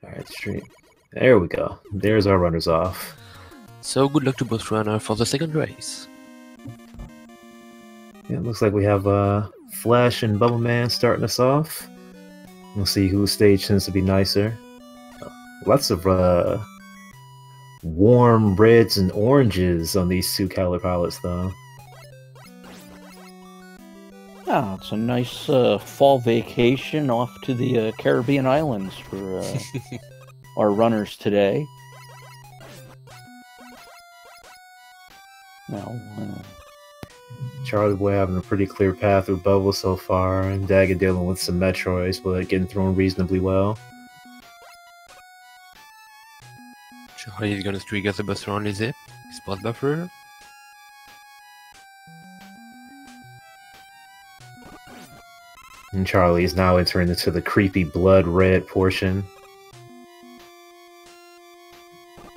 Alright, street. There we go. There's our runners off. So good luck to both runners for the second race. Yeah, it looks like we have Flash and Bubble Man starting us off. We'll see whose stage tends to be nicer. Lots of warm reds and oranges on these two color palettes, though. Yeah, it's a nice fall vacation off to the Caribbean islands for our runners today. Now, Charlieboy having a pretty clear path through Bubble so far, and Dagit dealing with some Metroids, but getting thrown reasonably well. Charlie is gonna trigger the bus around zip, spot buffer. And Charlie is now entering into the creepy blood red portion.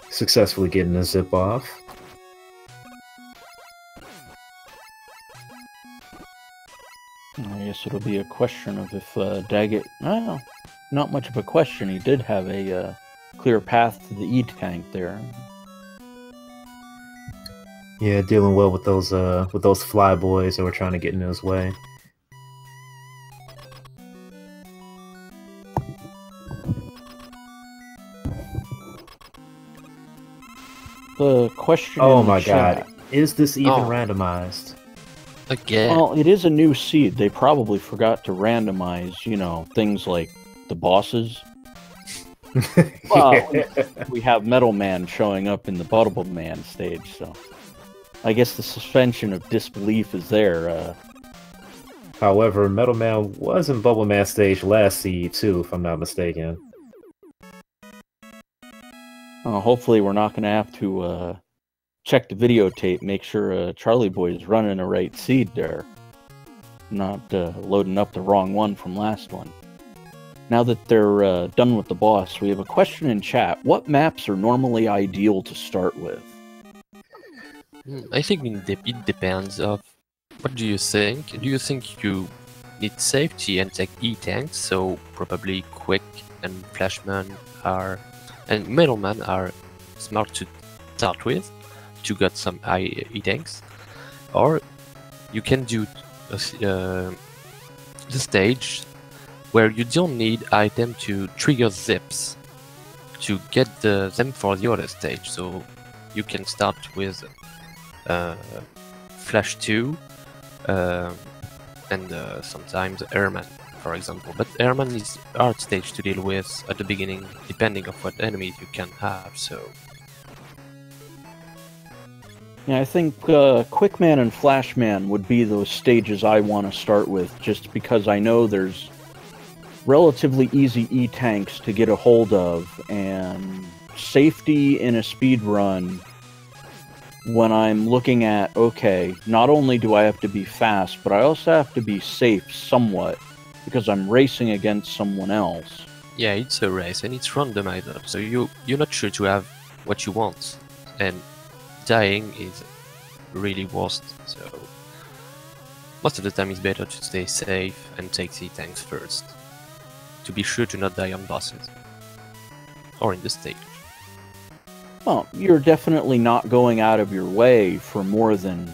Successfully getting the zip off. I guess it'll be a question of if Dagit... Well, not much of a question. He did have a clear path to the E-tank there. Yeah, dealing well with those flyboys that were trying to get in his way. The question. Oh my god, is this even randomized? Again. Well, it is a new seed. They probably forgot to randomize, you know, things like the bosses. Well, we have Metal Man showing up in the Bubble Man stage, so I guess the suspension of disbelief is there. However, Metal Man was in Bubble Man stage last seed too, if I'm not mistaken. Hopefully we're not going to have to check the videotape, make sure Charlieboy is running the right seed there. Not loading up the wrong one from last one. Now that they're done with the boss, we have a question in chat. What maps are normally ideal to start with? I think it depends of what do you think? Do you think you need safety and take E-tanks, so probably Quick and Flashman are and Metalman are smart to start with to get some high E-tanks, or you can do the stage where you don't need item to trigger zips to get them for the other stage, so you can start with Flash 2 and sometimes Airman, for example. But Airman is hard stage to deal with at the beginning, depending on what enemies you can have, so... Yeah, I think Quickman and Flashman would be those stages I want to start with, just because I know there's relatively easy E-tanks to get a hold of, and safety in a speed run when I'm looking at, okay, not only do I have to be fast, but I also have to be safe somewhat, because I'm racing against someone else. Yeah, it's a race, and it's randomizer, so you're not sure to have what you want, and dying is really worst, so most of the time it's better to stay safe and take the tanks first, to be sure to not die on bosses, or in the stage. Well, you're definitely not going out of your way for more than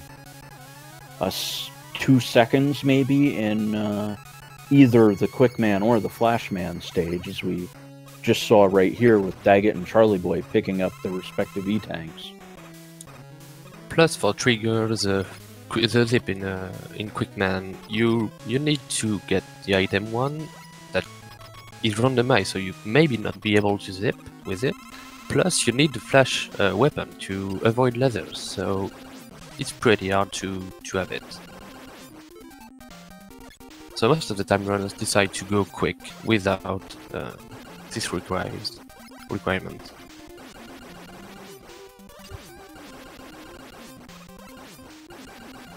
2 seconds, maybe, in either the Quickman or the Flashman stage, as we just saw right here with Dagit and Charlieboy picking up the respective E-tanks. Plus, for triggers, the zip in Quickman, you need to get the item one that is randomized, so you maybe not be able to zip with it. Plus, you need the flash weapon to avoid lasers, so it's pretty hard to have it. So most of the time runners decide to go quick without this requirement.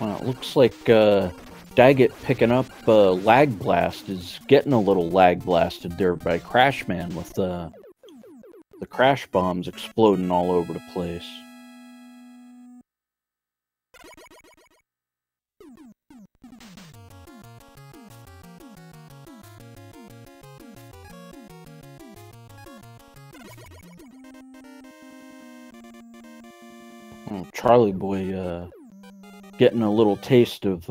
Well, it looks like Dagit picking up Lag Blast is getting a little lag blasted there by Crashman with the crash bombs exploding all over the place. Oh, Charlieboy getting a little taste of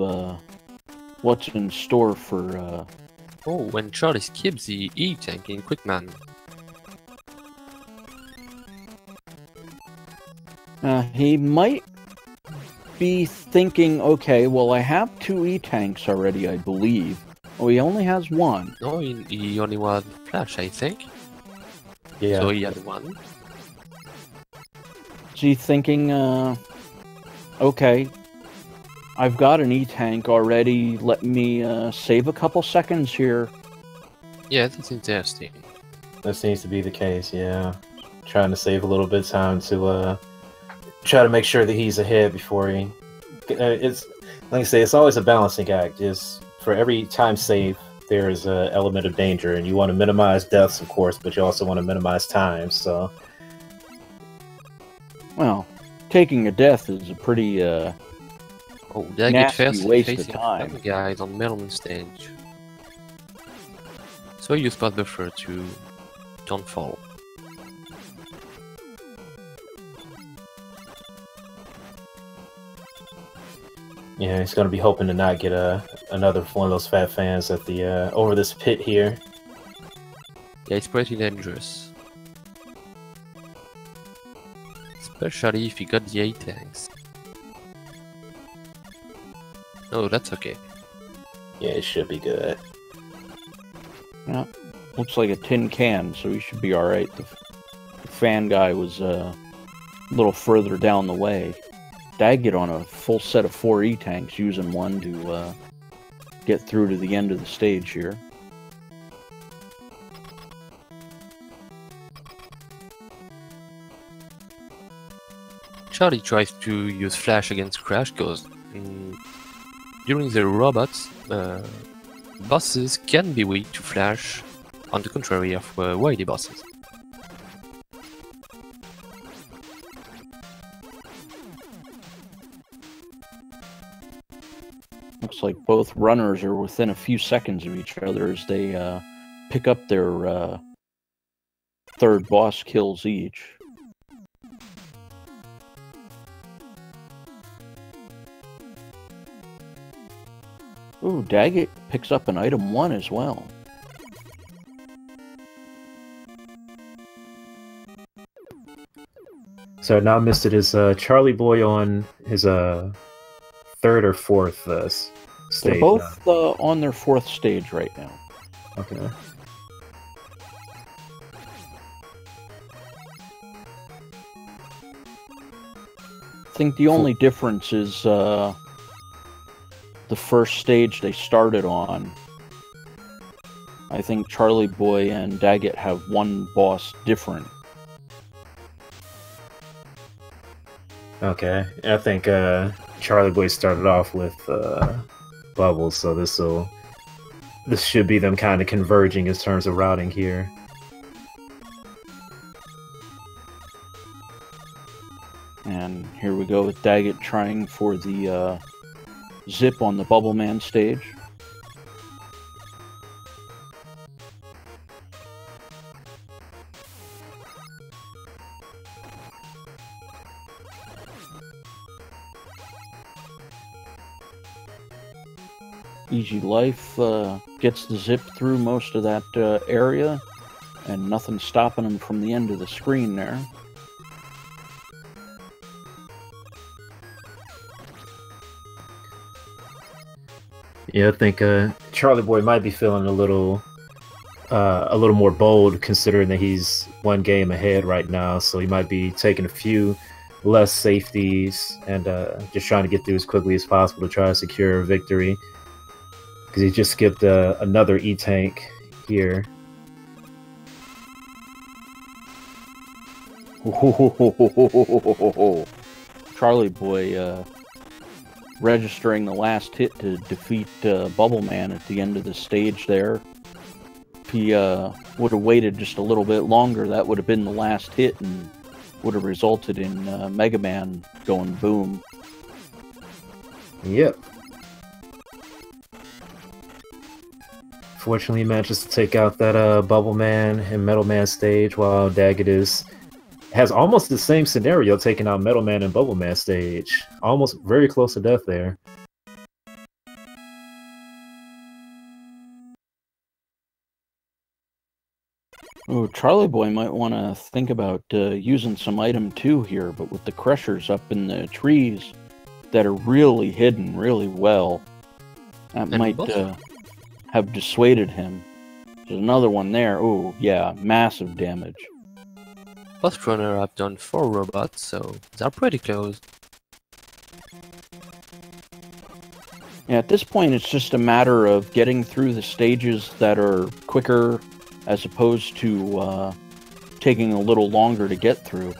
what's in store for... Oh, when Charlie skips the E-tank in Quickman. He might be thinking, okay, well, I have 2 E-tanks already, I believe. Oh, he only has 1. No, he only had Flash, I think. Yeah. So he had 1. Is he thinking, okay, I've got an E-tank already, let me save a couple seconds here. Yeah, that's interesting. That seems to be the case, yeah. Trying to save a little bit of time to try to make sure that he's ahead before he... It's like I say, it's always a balancing act. Just for every time save, there's an element of danger, and you want to minimize deaths, of course, but you also want to minimize time, so... Well, taking a death is a pretty Oh, dagit nasty first waste of facing time. the guys on middle stage. So I use spot buffer to don't fall. Yeah, he's gonna be hoping to not get another one of those fat fans at the over this pit here. Yeah, it's pretty dangerous. Especially if you got the A-tanks. Oh, that's okay. Yeah, it should be good. Yeah, looks like a tin can, so he should be alright. The fan guy was a little further down the way. Dagit on a full set of 4 E-tanks, using one to get through to the end of the stage here. Charlie tries to use Flash against Crash because during the robots, bosses can be weak to Flash, on the contrary of Wily bosses. Looks like both runners are within a few seconds of each other as they pick up their third boss kills each. Ooh, Dagit picks up an item 1 as well. So now I missed it. Is Charlieboy on his 3rd or 4th stage? They're both on their 4th stage right now. Okay. I think the only difference is the first stage they started on. I think Charlieboy and Dagit have one boss different. Okay, I think Charlieboy started off with Bubbles, so this should be them kind of converging in terms of routing here. And here we go with Dagit trying for the zip on the Bubble Man stage. Easy Life gets the zip through most of that area, and nothing stopping him from the end of the screen there. Yeah, I think Charlieboy might be feeling a little more bold, considering that he's one game ahead right now. So he might be taking a few less safeties and just trying to get through as quickly as possible to try to secure a victory. Because he just skipped another E-tank here. Charlieboy registering the last hit to defeat Bubble Man at the end of the stage there. If he would have waited just a little bit longer, that would have been the last hit and would have resulted in Mega Man going boom. Yep. Fortunately, he manages to take out that Bubble Man and Metal Man stage while Dagit is has almost the same scenario taking out Metal Man and Bubble Man stage. Almost very close to death there. Oh, Charlieboy might want to think about using some item 2 here, but with the crushers up in the trees that are really hidden really well, that might have dissuaded him. There's another one there. Oh, yeah, massive damage. Both runner have done 4 robots, so they're pretty close. Yeah, at this point, it's just a matter of getting through the stages that are quicker, as opposed to taking a little longer to get through.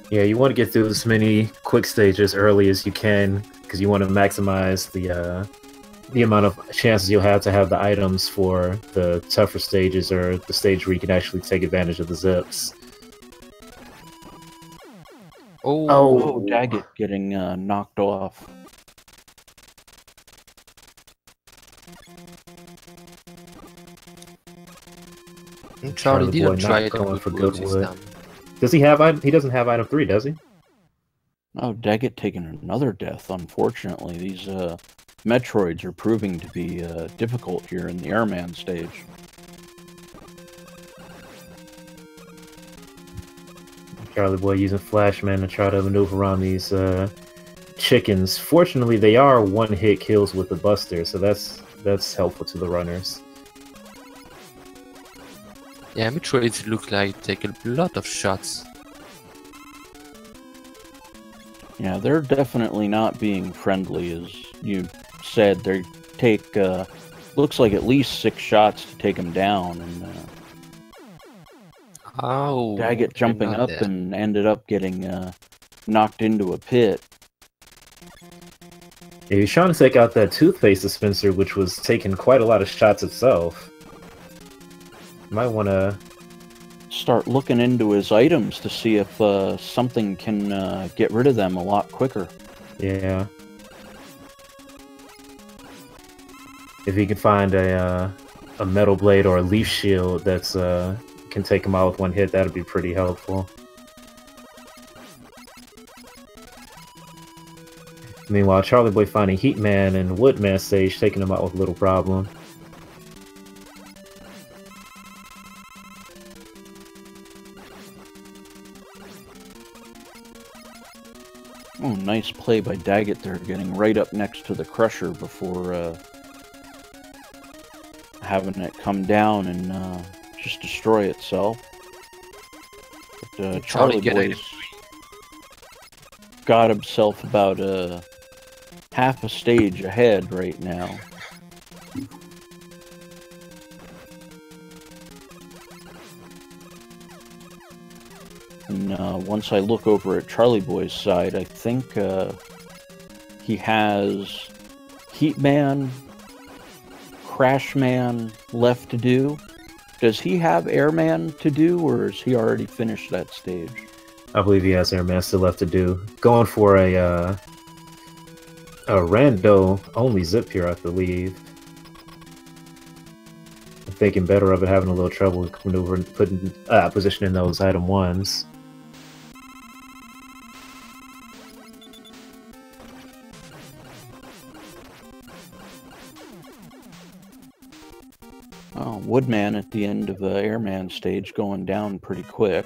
Yeah, you want to get through as many quick stages early as you can, because you want to maximize the amount of chances you'll have to have the items for the tougher stages, or the stage where you can actually take advantage of the zips. Oh, Dagit getting knocked off. Charlie didn't Boy try not it going for good this wood. time. Does he have? He doesn't have item 3, does he? Oh, Dagit taking another death, unfortunately. These Metroids are proving to be difficult here in the Airman stage. Charlieboy using Flashman to try to maneuver around these chickens. Fortunately, they are one-hit kills with the Buster, so that's helpful to the runners. Yeah, Metroids look like take a lot of shots. Yeah, they're definitely not being friendly, as you said. They take, looks like at least 6 shots to take them down, and Oh, Dagit jumping up and ended up getting knocked into a pit. Yeah, he's trying to take out that toothpaste dispenser, which was taking quite a lot of shots itself. Might want to start looking into his items to see if something can get rid of them a lot quicker. Yeah. If he can find a metal blade or a leaf shield that's can take him out with one hit, that'd be pretty helpful. Meanwhile, Charlieboy finding Heatman and Woodman stage, taking him out with little problem. Oh, nice play by Dagit there, getting right up next to the Crusher before having it come down and just destroy itself. But Charlieboy's got himself about half a stage ahead right now. And once I look over at Charlieboy's side, I think he has Heatman, Crashman left to do. Does he have Airman to do, or has he already finished that stage? I believe he has Airman still left to do. Going for a rando only zip here, I believe. I'm thinking better of it, having a little trouble with maneuvering, positioning those item 1s. Woodman at the end of the Airman stage going down pretty quick.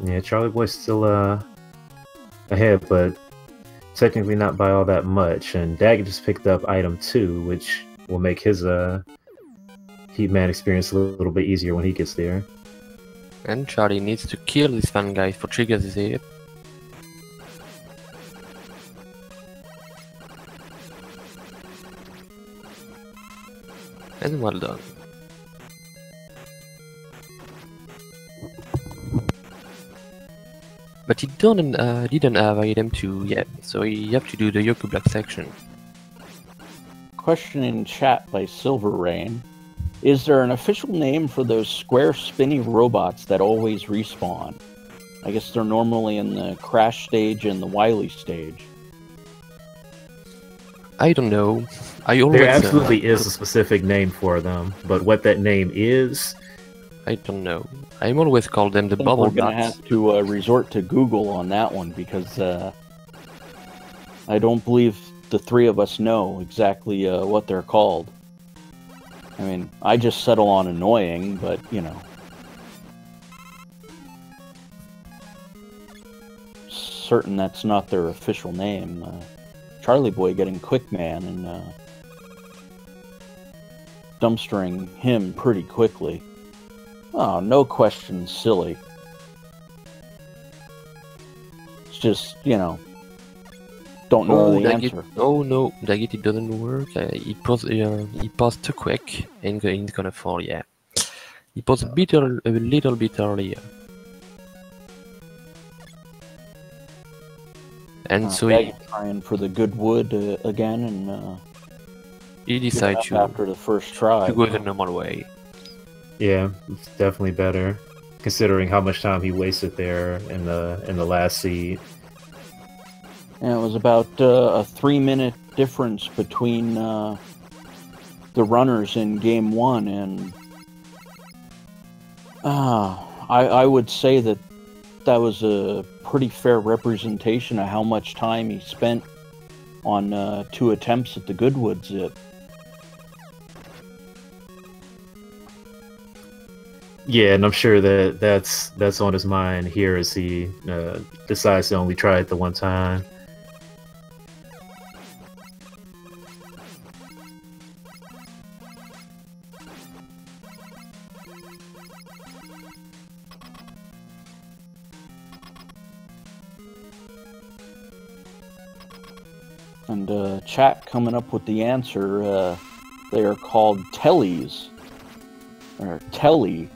Yeah, Charlieboy's still ahead, but technically not by all that much. And Dagger just picked up item 2, which will make his Heatman experience a little bit easier when he gets there. And Charlie needs to kill this fan guy for trigger the zip. And well done. But he didn't have item 2 yet, so you have to do the Yoku Block section. Question in chat by Silver Rain. Is there an official name for those square spinny robots that always respawn? I guess they're normally in the Crash stage and the Wily stage. I don't know. I always. There absolutely is a specific name for them, but what that name is, I don't know. I'm always call them the I think bubble we're gonna bots. have to resort to Google on that one because I don't believe the three of us know exactly what they're called. I mean, I just settle on annoying, but you know. Certain that's not their official name. Charlieboy getting Quickman and dumpstering him pretty quickly. Oh, no question, silly. It's just, you know, don't know the answer. Oh no, dagit, it doesn't work. He paused too quick and he's gonna fall, yeah. He paused a little bit earlier. And so he trying for the good wood again, and he decided to after the first try go the normal way. yeah, it's definitely better, considering how much time he wasted there in the last seed. And it was about a 3-minute difference between the runners in Game 1, and I would say that was a pretty fair representation of how much time he spent on 2 attempts at the Goodwood zip. Yeah, and I'm sure that that's on his mind here as he decides to only try it the one time. And chat coming up with the answer, they are called tellies. Or telly.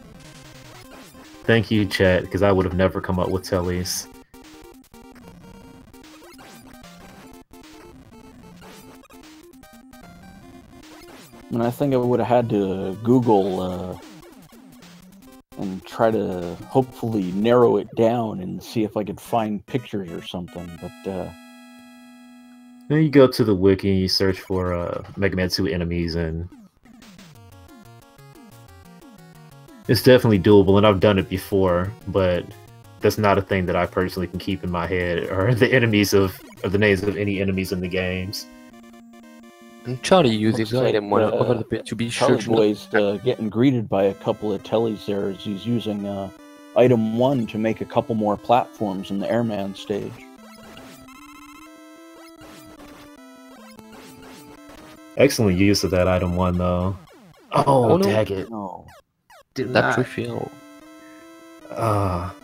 Thank you, chat, because I would have never come up with tellies. And I think I would have had to Google and try to hopefully narrow it down and see if I could find pictures or something, but then you go to the wiki and you search for Mega Man 2 enemies, and it's definitely doable, and I've done it before, but that's not a thing that I personally can keep in my head, or the enemies or the names of any enemies in the games. And Charlie uses Looks item like, one over the bit to be sure to Charlieboy's getting greeted by a couple of tellies there as he's using item 1 to make a couple more platforms in the Airman stage. Excellent use of that item 1, though. Oh, no. dagit. No. Did that not. refill.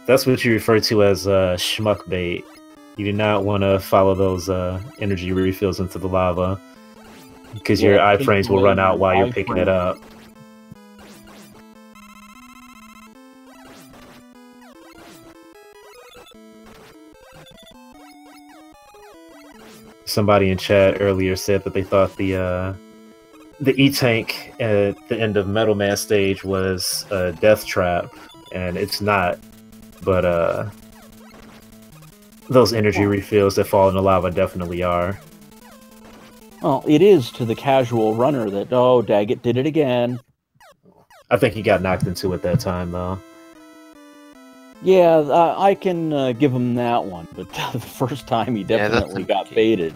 That's what you refer to as schmuck bait. You do not want to follow those energy refills into the lava, because your iframes will run out while you're picking it up. Somebody in chat earlier said that they thought the E-Tank at the end of Metal Man stage was a death trap, and it's not. But those energy refills that fall in the lava definitely are. Well, it is to the casual runner that, oh, Daggett did it again. I think he got knocked into it that time, though. Yeah, I can give him that one, but the first time he definitely got baited.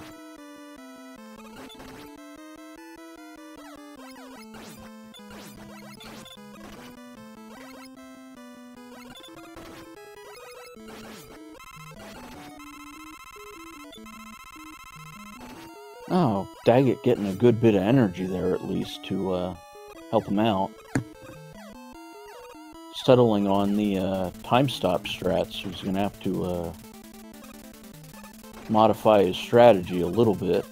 Oh, Daggett getting a good bit of energy there, at least, to help him out. Settling on the time stop strats, he's going to have to modify his strategy a little bit.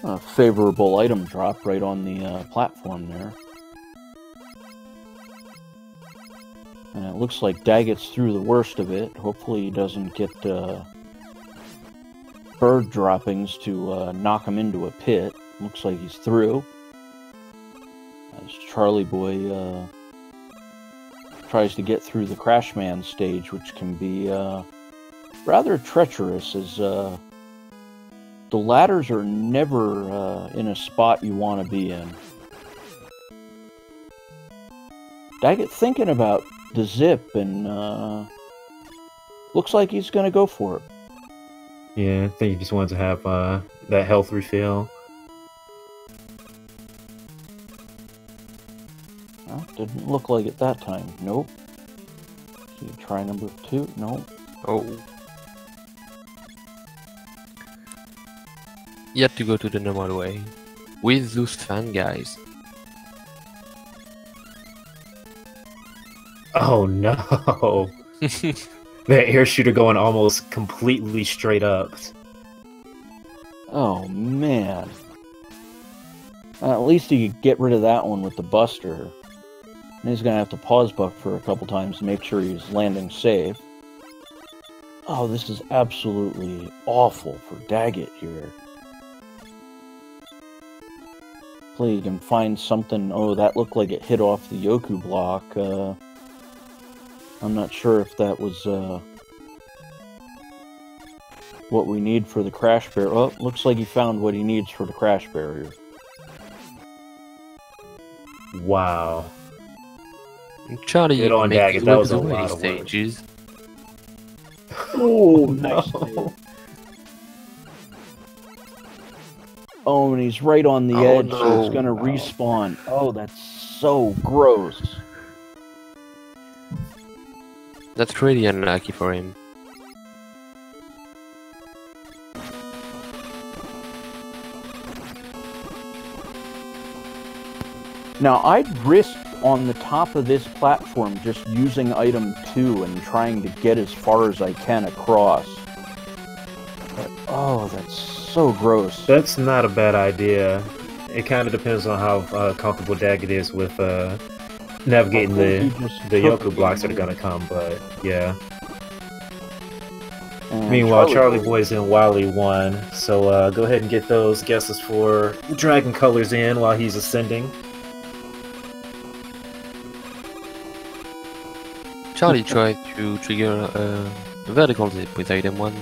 A favorable item drop right on the platform there. And it looks like Daggett's through the worst of it. Hopefully he doesn't get bird droppings to knock him into a pit. Looks like he's through. As Charlieboy tries to get through the Crashman stage, which can be rather treacherous, as the ladders are never in a spot you want to be in. Dagit thinking about the zip, and looks like he's going to go for it. Yeah, I think he just wanted to have that health refill. Well, didn't look like it that time. Nope. So you try number 2. Nope. Oh. You had to go to the normal way. With those fan guys. Oh no! That air shooter going almost completely straight up. Oh man. At least he could get rid of that one with the Buster. And he's gonna have to pause buffer a couple times to make sure he's landing safe. Oh, this is absolutely awful for Dagit here. Hopefully he can find something. Oh, that looked like it hit off the Yoku block. I'm not sure if that was what we need for the crash barrier. Oh, looks like he found what he needs for the crash barrier. Wow. Charlie, Good on Dagit, that was a lot of work. stages. Oh, nice. no. Oh, and he's right on the edge, so it's gonna respawn. Oh, that's so gross. That's really unlucky for him. Now, I'd risk on the top of this platform just using item 2 and trying to get as far as I can across. But, oh, that's so gross. That's not a bad idea. It kind of depends on how comfortable Dagit is with navigating the Yoku blocks that are gonna come, but yeah. And Meanwhile, Charlieboy's in Wily 1, so go ahead and get those guesses for Dragon Colors in while he's ascending. Charlie tried to trigger a vertical zip with item 1.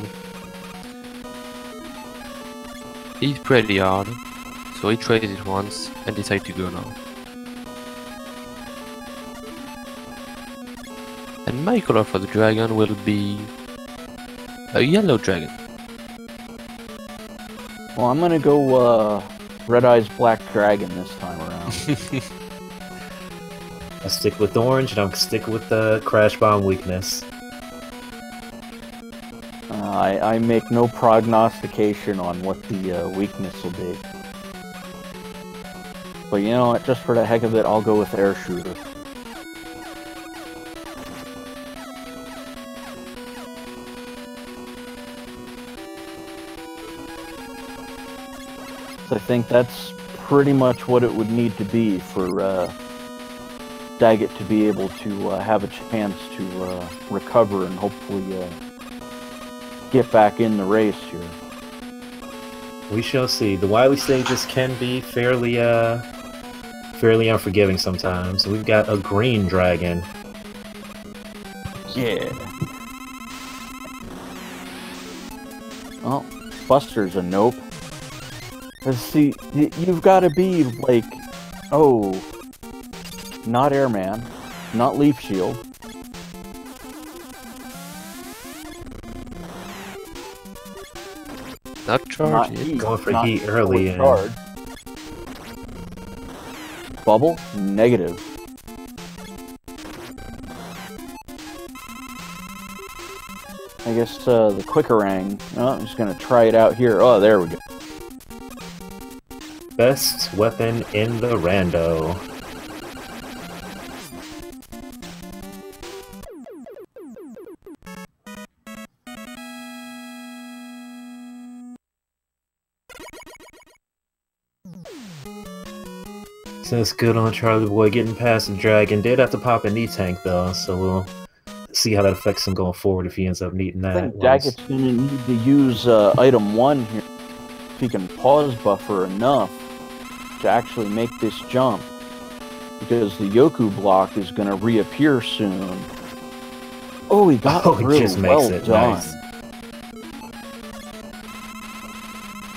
He's pretty hard, so he tried it once and decided to go now. And my color for the dragon will be a yellow dragon. Well, I'm gonna go Red Eyes Black Dragon this time around. I stick with orange, and I'm sticking with the Crash Bomb weakness. I make no prognostication on what the weakness will be. But you know what, just for the heck of it, I'll go with Air Shooter. So I think that's pretty much what it would need to be for Dagit to be able to have a chance to recover and hopefully get back in the race here. We shall see. The Wily stages can be fairly unforgiving sometimes. We've got a green dragon. Yeah. Well, Buster's a nope. See, you've got to be like, oh, not Airman, not Leaf Shield. Not charge. Not heat. Going for not heat early. Charge. Bubble? Negative. I guess the Quickerang. Oh, I'm just going to try it out here. Oh, there we go. Best weapon in the rando. So it's good on Charlieboy getting past the dragon. Did have to pop an E-tank though, so we'll see how that affects him going forward if he ends up needing that. I think Dagit's going to need to use item 1 here. If he can pause buffer enough to actually make this jump. Because the Yoku block is going to reappear soon. Oh, he got through. He just makes well it. done. Nice.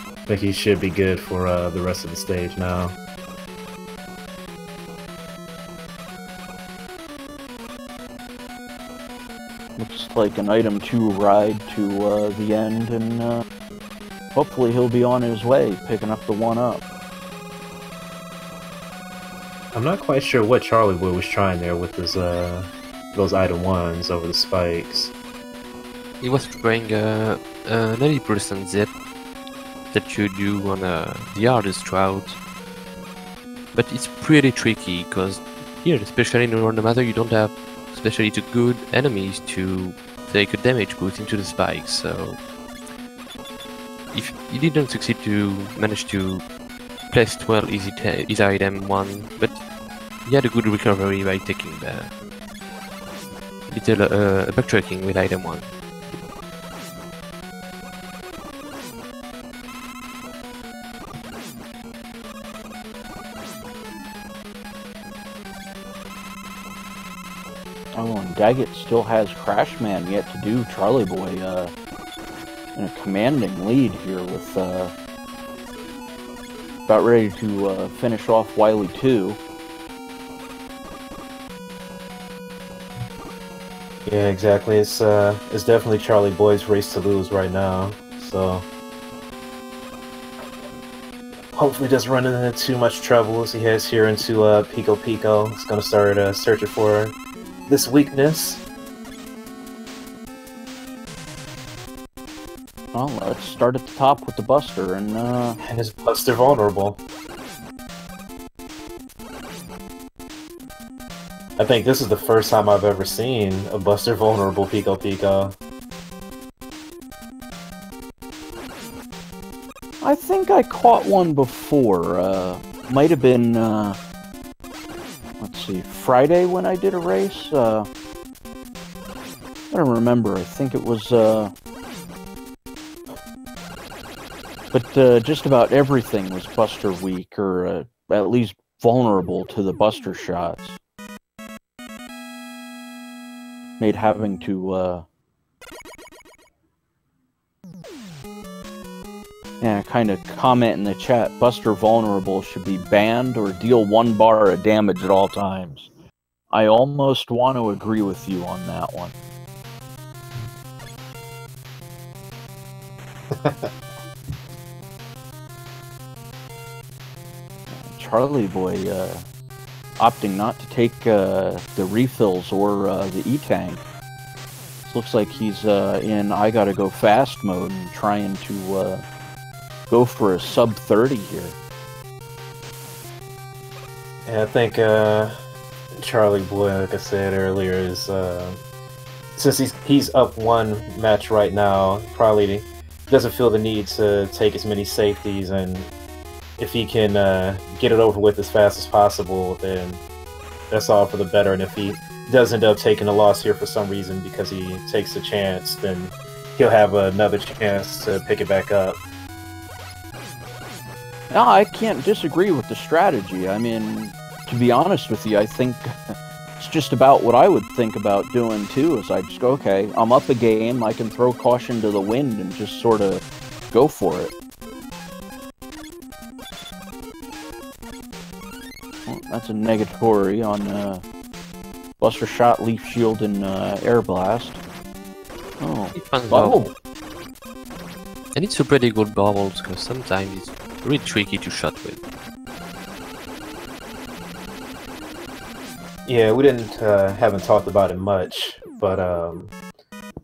I think he should be good for the rest of the stage now. Looks like an item 2 ride to the end, and hopefully he'll be on his way, picking up the 1-up. I'm not quite sure what Charlieboy was trying there with his those item 1s over the spikes. He was trying a 90% zip that you do on the hardest route. But it's pretty tricky, because here, especially in Randomizer, you don't have especially to good enemies to take a damage boost into the spikes, so if you didn't succeed to manage to place 12 easy item 1, but he had a good recovery by taking the little backtracking with item 1. Oh, and Dagit still has Crashman yet to do. Charlieboy in a commanding lead here with about ready to finish off Wily 2. Yeah, exactly. It's definitely Charlieboy's race to lose right now. So hopefully doesn't run into too much trouble as he heads here into Pico Pico. He's gonna start searching for this weakness. Well, let's start at the top with the Buster, and is Buster vulnerable? I think this is the first time I've ever seen a Buster vulnerable Pico Pico. I think I caught one before. Might have been, let's see, Friday when I did a race. I don't remember. I think it was, but just about everything was Buster weak, or at least vulnerable to the Buster shots. Made having to, yeah, kind of comment in the chat, Buster vulnerable should be banned or deal 1 bar of damage at all times. I almost want to agree with you on that one. Charlieboy opting not to take the refills or the E-Tank. Looks like he's in I gotta go fast mode and trying to go for a sub 30 here. Yeah, I think Charlieboy, like I said earlier, is since he's up 1 match right now, probably doesn't feel the need to take as many safeties, and if he can get it over with as fast as possible, then that's all for the better. And if he does end up taking a loss here for some reason because he takes a chance, then he'll have another chance to pick it back up. No, I can't disagree with the strategy. I mean, to be honest with you, I think it's just about what I would think about doing too, is I just go, okay, I'm up a game, I can throw caution to the wind and just sort of go for it. Well, that's a negatory on Buster Shot, Leaf Shield, and Air Blast. Oh, bubble! And it's a pretty good bubbles, because sometimes it's really tricky to shot with. Yeah, we haven't talked about it much, but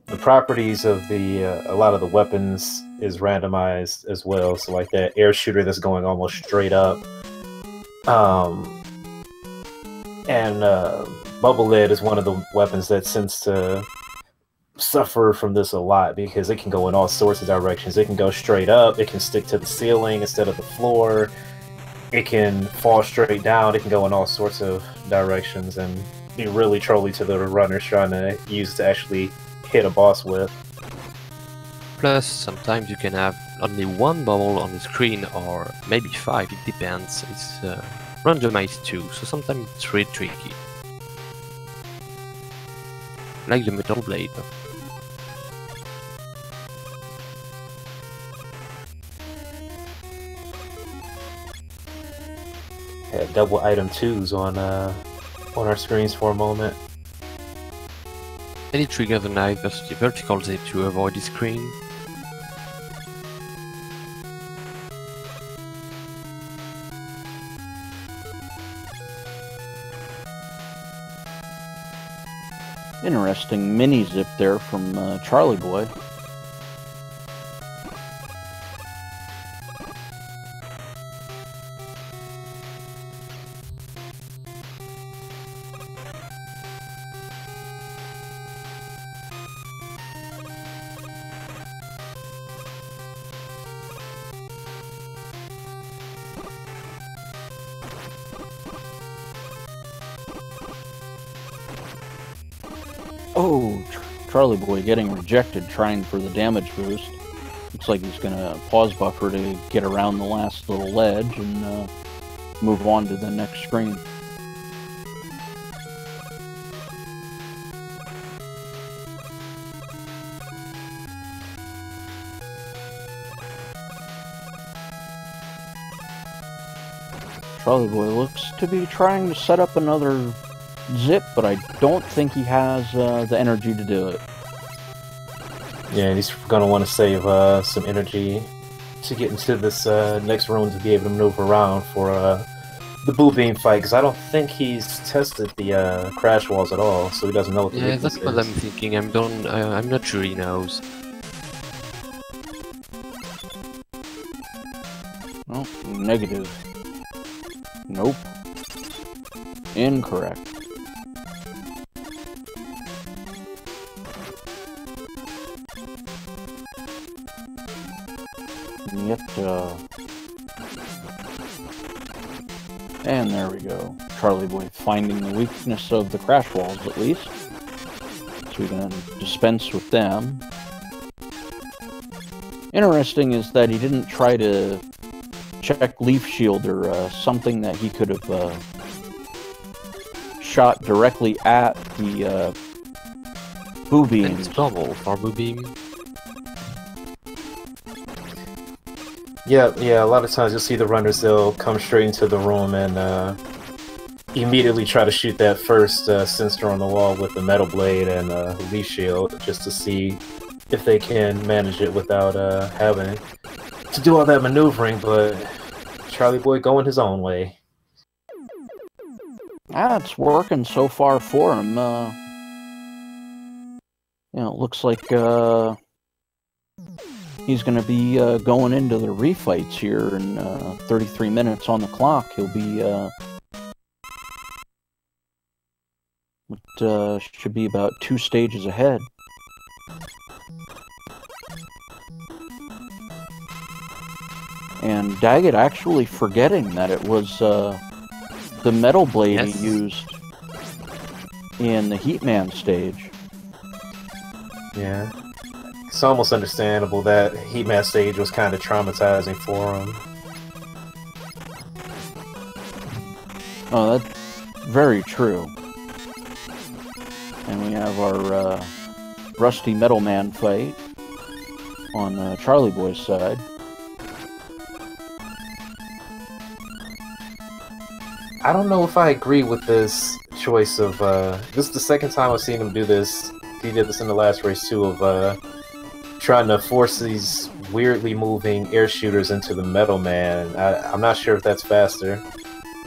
the properties of a lot of the weapons is randomized as well. So like that air shooter that's going almost straight up, and Bubble Lid is one of the weapons that tends to suffer from this a lot because it can go in all sorts of directions. It can go straight up, it can stick to the ceiling instead of the floor, it can fall straight down, it can go in all sorts of directions, and be really trolly to the runners trying to use to actually hit a boss with. Plus, sometimes you can have only one bubble on the screen, or maybe 5, it depends. It's randomized too, so sometimes it's really tricky. Like the metal blade. Had double item 2s on our screens for a moment. And it triggers the knife versus the vertical zip to avoid the screen. Interesting mini zip there from Charlieboy. Oh, Charlieboy getting rejected trying for the damage boost. Looks like he's gonna pause buffer to get around the last little ledge and move on to the next screen. Charlieboy looks to be trying to set up another zip, but I don't think he has the energy to do it. Yeah, he's gonna want to save some energy to get into this next room to be able to maneuver around for the blue beam fight, because I don't think he's tested the crash walls at all, so he doesn't know what the weakness that's what I'm thinking. I'm not sure he knows. Oh, negative. Nope. Incorrect. Yet, and there we go. Charlieboy finding the weakness of the crash walls, at least. So we can dispense with them. Interesting is that he didn't try to check Leaf Shield or something that he could have shot directly at the Boo Beams. And it's normal for Boo Beam. Yeah, a lot of times you'll see the runners, they'll come straight into the room and immediately try to shoot that first sensor on the wall with the metal blade and Leaf Shield, just to see if they can manage it without having to do all that maneuvering, but Charlieboy going his own way. It's working so far for him. You know, it looks like he's going to be going into the refights here in 33 minutes on the clock. He'll be should be about 2 stages ahead. And Dagit actually forgetting that it was the metal blade he used in the Heatman stage. Yeah. It's almost understandable that Heatman stage was kind of traumatizing for him. Oh, that's very true. And we have our Rusty Metal Man fight on Charlieboy's side. I don't know if I agree with this choice of, this is the second time I've seen him do this. He did this in the last race too, of trying to force these weirdly moving air shooters into the Metal Man. I'm not sure if that's faster.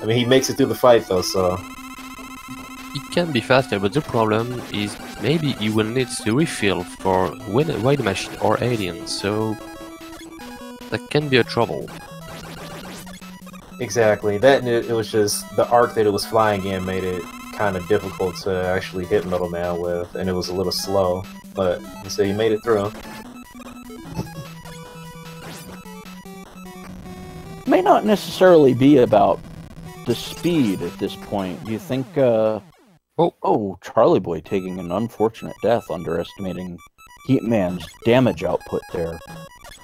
I mean, he makes it through the fight though, so... It can be faster, but the problem is maybe he will need to refill for Wide Machine or Alien, so that can be a trouble. Exactly. That, and it was just the arc that it was flying in made it kind of difficult to actually hit Metal Man with, and it was a little slow, but so he made it through. May not necessarily be about the speed at this point. Do you think Well, Oh, Charlieboy taking an unfortunate death, underestimating Heatman's damage output there.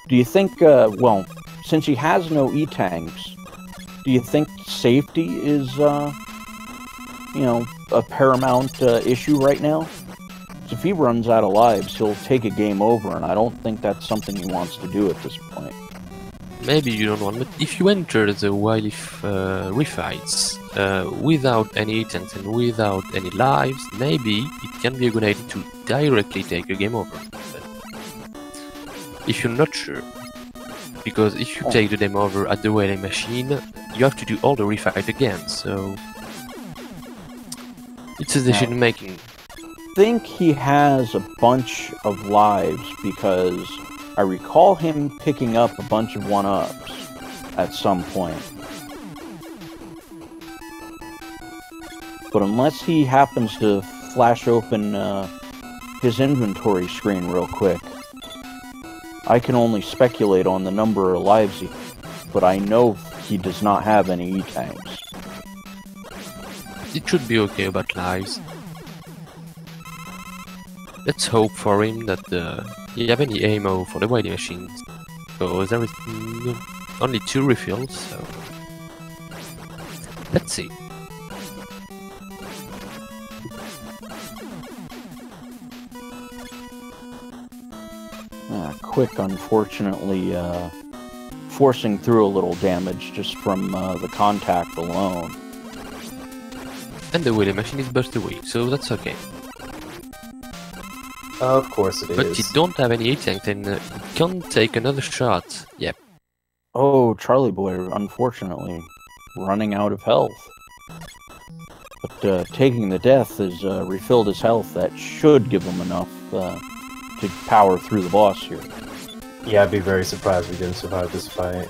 Do you think, well, since he has no E-tanks, do you think safety is, you know, a paramount issue right now? 'Cause if he runs out of lives, he'll take a game over, and I don't think that's something he wants to do at this point. Maybe you don't want, but if you enter the wily refights without any tanks and without any lives, maybe it can be a good idea to directly take a game over. But if you're not sure, because if you take the game over at the whaling machine, you have to do all the refight again, so it's a decision making. I think he has a bunch of lives because I recall him picking up a bunch of 1-ups at some point. But unless he happens to flash open his inventory screen real quick, I can only speculate on the number of lives he... But I know he does not have any E-tanks. It should be okay about lives. Let's hope for him that he have any ammo for the whaling machines. So there is only 2 refills, so let's see. Quick, unfortunately, forcing through a little damage just from the contact alone. And the whaling machine is burst away, so that's okay. Of course it is. But you don't have any E-tank, then you can't take another shot. Yep. Oh, Charlieboy, unfortunately, running out of health. But taking the death has refilled his health. That should give him enough to power through the boss here. Yeah, I'd be very surprised we didn't survive this fight.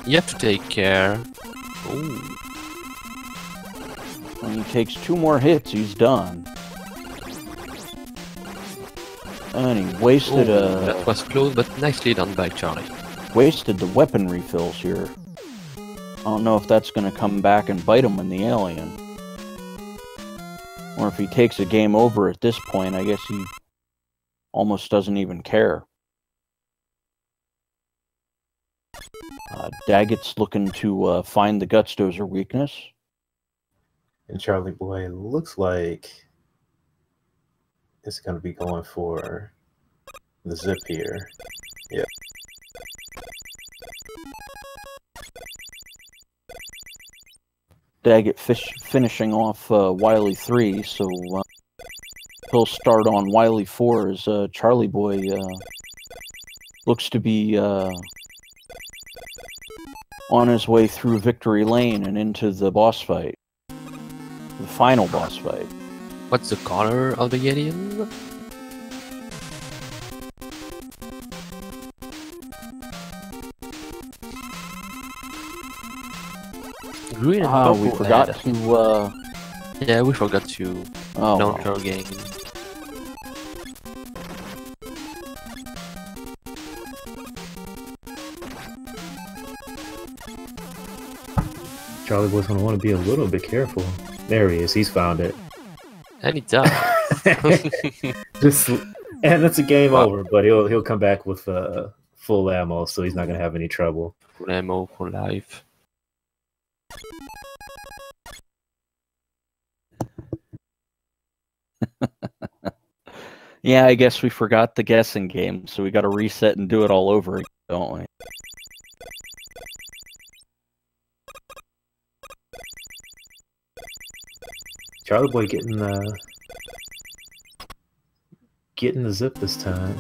You have to take care. Ooh. When he takes 2 more hits, he's done. And he wasted that was close, but nicely done by Charlie. Wasted the weapon refills here. I don't know if that's going to come back and bite him in the alien. Or if he takes a game over at this point, I guess he almost doesn't even care. Dagit's looking to find the Gutsdozer weakness. And Charlieboy looks like it's going to be going for the zip here. Yep. Dagit finishing off Wily 3, so he'll start on Wily 4 as Charlieboy looks to be on his way through Victory Lane and into the boss fight. The final boss fight. What's the color of the alien? Green and purple. We forgot to yeah, we forgot to launch our game. Charlieboy's going to want to be a little bit careful. There he is. He's found it. And he does. And it's a game over, but he'll come back with full ammo, so he's not going to have any trouble. Full ammo for life. Yeah, I guess we forgot the guessing game, so we got to reset and do it all over again, don't we? Charlieboy getting the zip this time.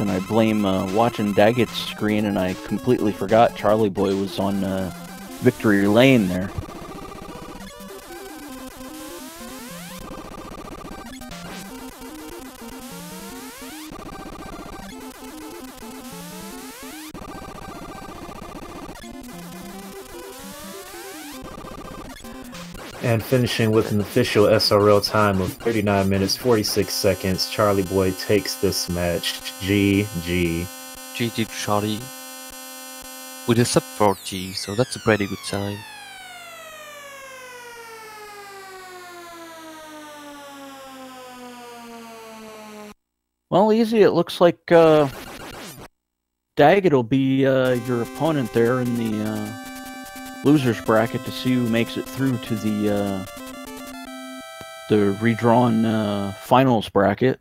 And I blame watching Dagit's screen, and I completely forgot Charlieboy was on Victory Lane there. And finishing with an official SRL time of 39 minutes 46 seconds, Charlieboy takes this match. GG. GG Charlie. With a sub 40, so that's a pretty good time. Well, easy. It looks like Dagit will be your opponent there in the losers bracket to see who makes it through to the redrawn finals bracket.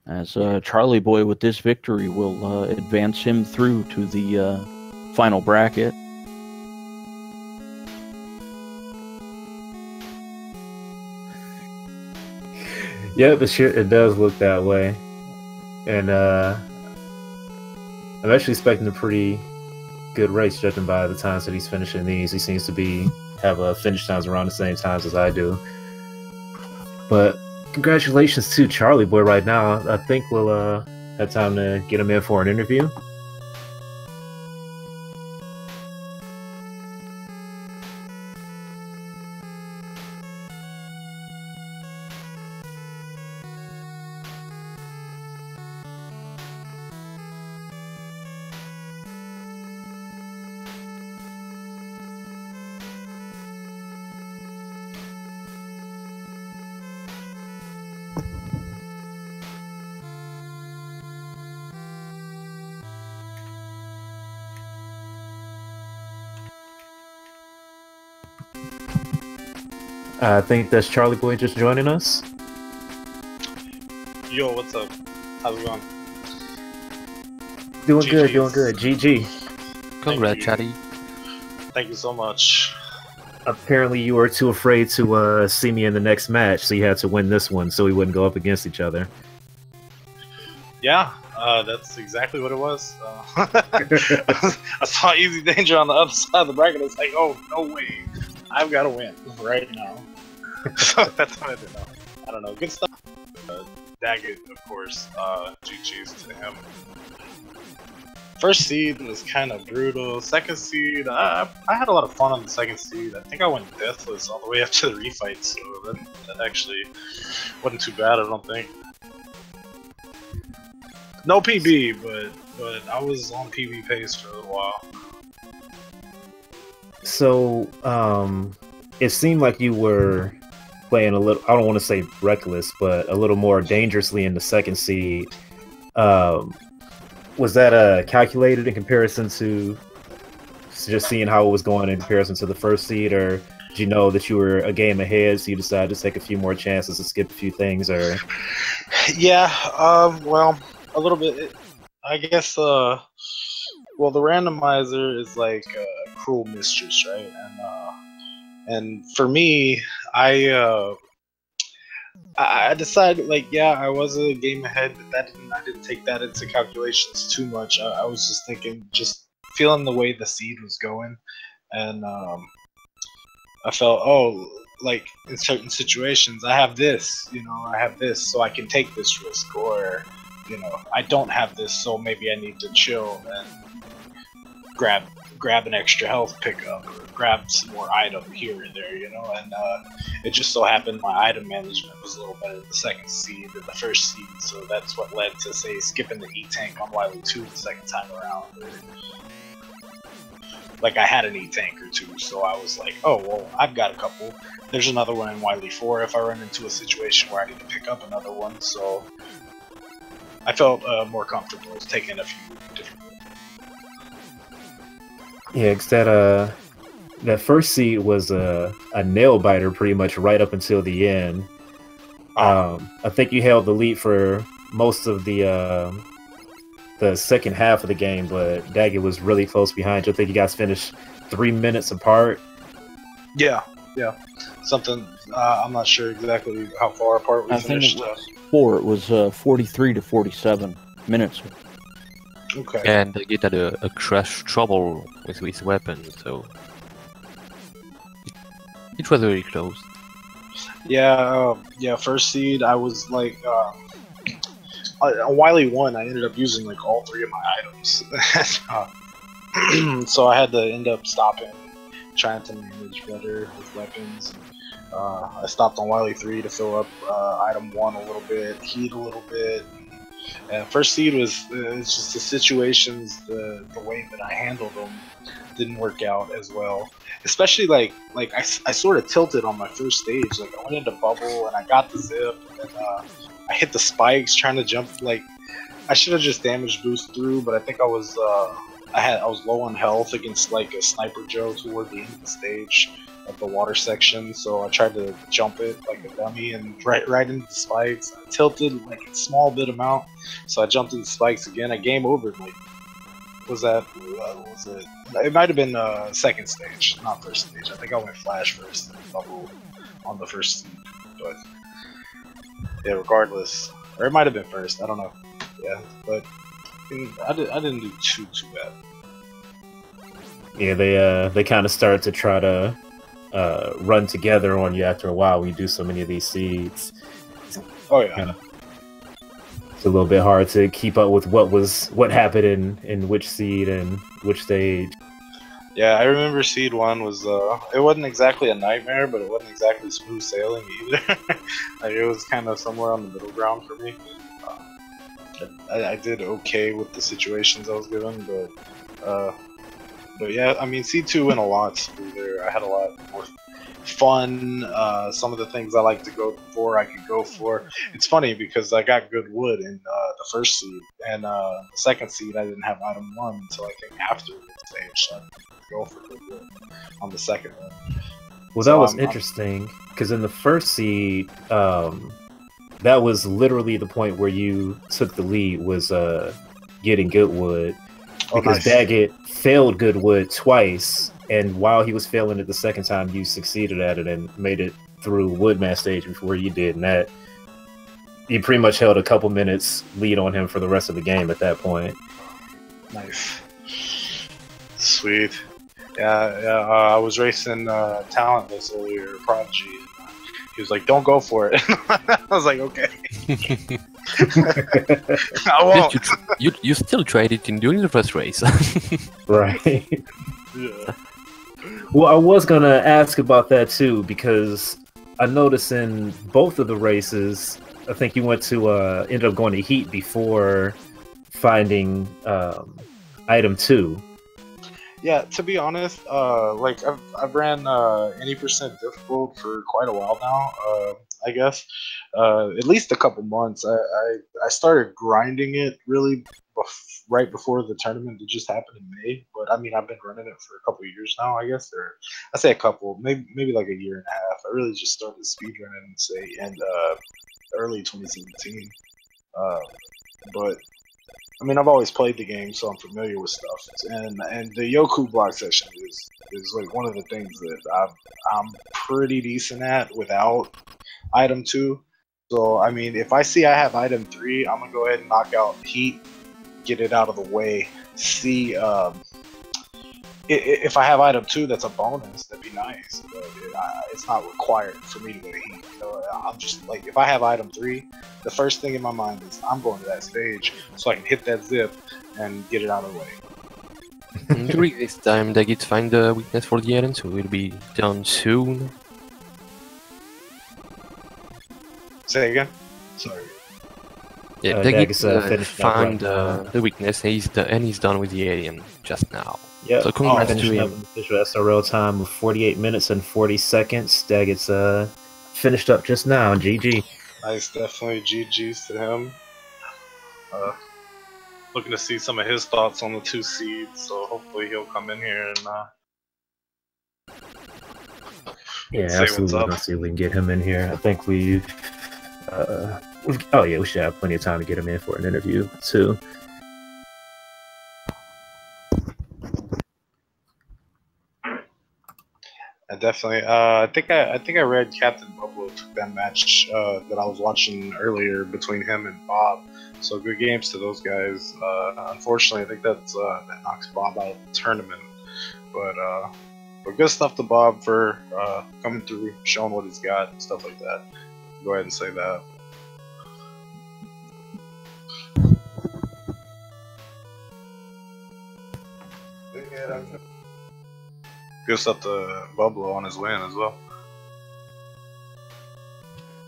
As Charlieboy with this victory will advance him through to the final bracket. Yep, it does look that way. And I'm actually expecting a pretty good race, judging by the times that he's finishing these. He seems to have finish times around the same times as I do. But congratulations to Charlieboy right now. I think we'll have time to get him in for an interview. I think that's Charlieboy just joining us. Yo, what's up? How's it going? Doing GG's. good, doing good. GG. Congrats, Charlie. Thank you so much. Apparently you were too afraid to see me in the next match, so you had to win this one so we wouldn't go up against each other. Yeah, that's exactly what it was. I saw Easy Danger on the other side of the bracket. It's like, oh, no way. I've got to win right now. So that's what I did. I don't know. Good stuff. Dagit, of course. GG's to him. First seed was kind of brutal. Second seed, I had a lot of fun on the second seed. I think I went deathless all the way up to the refight, so that actually wasn't too bad, I don't think. No PB, but I was on PB pace for a little while. So, it seemed like you were playing a little, I don't want to say reckless, but a little more dangerously in the second seed. Was that calculated in comparison to just seeing how it was going in comparison to the first seed, or did you know that you were a game ahead, so you decided to take a few more chances to skip a few things, or? Yeah, well, a little bit. I guess, well, the randomizer is like a cruel mistress, right? And for me, I decided, like, yeah, I was a game ahead, but I didn't take that into calculations too much. I was just thinking, just feeling the way the seed was going, and I felt, oh, like, in certain situations, I have this, so I can take this risk, or, I don't have this, so maybe I need to chill and grab an extra health pickup, or grab some more item here and there, and it just so happened my item management was a little better than the second seed than the first seed, so that's what led to, say, skipping the E-Tank on Wily 2 the second time around. Like, I had an E-Tank or two, so I was like, oh, well, I've got a couple. There's another one in Wily 4 if I run into a situation where I need to pick up another one, so I felt more comfortable taking a few different ones. Yeah, because that first seed was a nail biter pretty much right up until the end. I think you held the lead for most of the second half of the game, but Dagit was really close behind you. I think you guys finished 3 minutes apart. Yeah. Something, I'm not sure exactly how far apart we finished. I think it was 4. It was 43 to 47 minutes. Okay. And Dagit had a crash trouble with his weapon, so it was very close. Yeah, first seed, I was like, on Wily 1, I ended up using like all 3 of my items. So I had to end up stopping, trying to manage better with weapons. I stopped on Wily 3 to fill up item 1 a little bit, heat a little bit. And first seed was it's just the situations, the way that I handled them didn't work out as well. Especially like I sort of tilted on my first stage. Like I went into bubble and I got the zip, and I hit the spikes trying to jump. Like I should have just damage boost through, but I think I was low on health against like a Sniper Joe toward the end of the stage of the water section, so I tried to jump it like a dummy and right into the spikes. I tilted like a small bit amount, so I jumped into the spikes again. I game over. Like, was it? It might have been second stage, not first stage. I think I went flash first and bubble on the first seed, but yeah, regardless, or it might have been first. I don't know. Yeah, but I didn't do too bad. Yeah, they kind of start to try to run together on you after a while when you do so many of these seeds. Oh yeah. Kinda, it's a little bit hard to keep up with what happened in which seed and which stage. Yeah, I remember seed 1 was it wasn't exactly a nightmare, but it wasn't exactly smooth sailing either. Like, it was kind of somewhere on the middle ground for me. I did okay with the situations I was given, but yeah, I mean, C2 went a lot smoother. I had a lot more fun. Some of the things I like to go for, I could go for. It's funny because I got good wood in the first seed, and the second seed I didn't have item 1 until I think after the stage, so I could go for good wood on the second one. Well, that was interesting, because in the first seed, that was literally the point where you took the lead, was getting good wood. Because nice. Dagit failed Goodwood twice, and while he was failing it the second time, you succeeded at it and made it through Woodman stage before you did. And that you pretty much held a couple minutes lead on him for the rest of the game at that point. Nice. Sweet. Yeah, I was racing Talentless earlier, Prodigy, and he was like, "Don't go for it." I was like, "Okay." I won't. You still tried it during the first race. Right. Yeah. Well, I was gonna ask about that too, because I noticed in both of the races, I think you went to ended up going to heat before finding item 2. Yeah, to be honest, like I've ran any percent difficult for quite a while now. I guess at least a couple months. I started grinding it really right before the tournament that just happened in May. But I mean, I've been running it for a couple years now, I guess. Or I say a couple, maybe like a year and a half. I really just started speedrunning, say, in early 2017. But I mean, I've always played the game, so I'm familiar with stuff. And the Yoku block section is like one of the things that I'm pretty decent at without item 2. So I mean, if I see I have item 3, I'm gonna go ahead and knock out heat, get it out of the way. See, if I have item 2, that's a bonus. That'd be nice, but it's not required for me to go to heat. You know, I'm just like, if I have item 3, the first thing in my mind is I'm going to that stage so I can hit that zip and get it out of the way. During this time, Dagit find the weakness for the alien, so we'll be done soon. Say again? Sorry. Yeah, Dagit found the weakness, and he's done with the alien just now. Yeah, so congrats to him. Official SRL time of 48 minutes and 40 seconds. Dagit's finished up just now. GG. Nice, definitely GG's to him. Looking to see some of his thoughts on the 2 seeds, so hopefully he'll come in here and yeah, say absolutely. what's up. Let's see if we can get him in here. I think we should have plenty of time to get him in for an interview too. Definitely. I think I read Captain Bubble took that match that I was watching earlier between him and Bob. So good games to those guys. Unfortunately, I think that knocks Bob out of the tournament. But good stuff to Bob for coming through, showing what he's got, and stuff like that. Go ahead and say that. Gives up the Bublo on his win as well.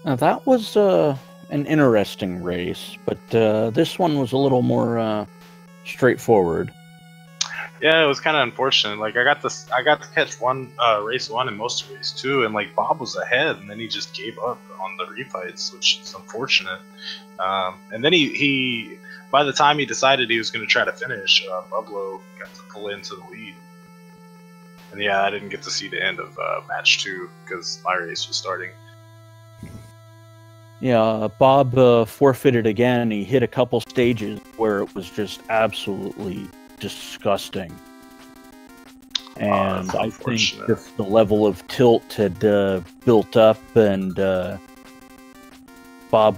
Now that was an interesting race, but this one was a little more straightforward. Yeah, it was kind of unfortunate. Like I got to catch race 1 and most of race 2, and like Bob was ahead, and then he just gave up on the refights, which is unfortunate. And then he by the time he decided he was going to try to finish, Bublo got to pull into the lead. And yeah, I didn't get to see the end of match 2 because my race was starting. Yeah, Bob forfeited again. He hit a couple stages where it was just absolutely disgusting. And I think just the level of tilt had built up, and Bob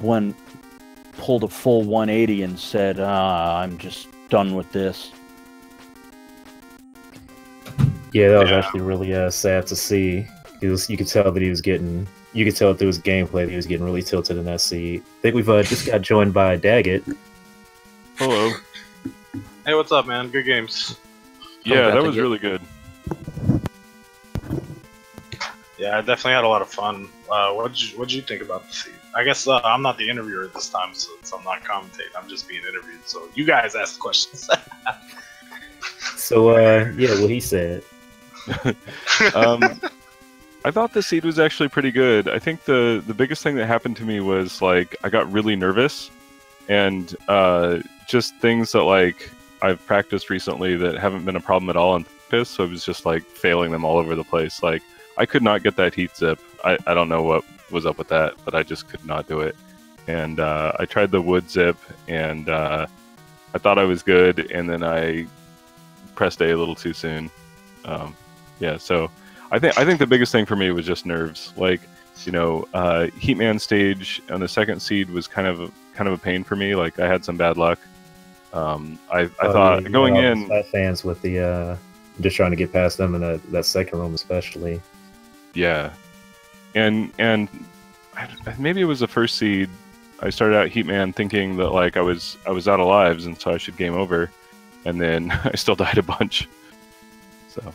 pulled a full 180 and said, I'm just done with this. Yeah, that was actually really sad to see. You could tell that he was getting... You could tell through his gameplay that he was getting really tilted in that seat. I think we've just got joined by Dagit. Hello. Hey, what's up, man? Good games. Yeah, that was really good. Yeah, I definitely had a lot of fun. What'd you think about the seat? I guess I'm not the interviewer this time, so I'm not commentating. I'm just being interviewed. So you guys ask the questions. So yeah, what he said. I thought the seed was actually pretty good. I think the biggest thing that happened to me was like I got really nervous, and just things that like I've practiced recently that haven't been a problem at all in practice. So I was just like failing them all over the place. Like I could not get that heat zip. I don't know what was up with that, but I just could not do it. And I tried the wood zip, and I thought I was good, and then I pressed A little too soon. Yeah, so. I think the biggest thing for me was just nerves. Like, you know, Heatman stage on the second seed was kind of a pain for me. Like, I had some bad luck. I thought going in, fans with the just trying to get past them in that second room, especially. Yeah, and maybe it was the first seed. I started out Heatman thinking that like I was out of lives, and so I should game over, and then I still died a bunch. So.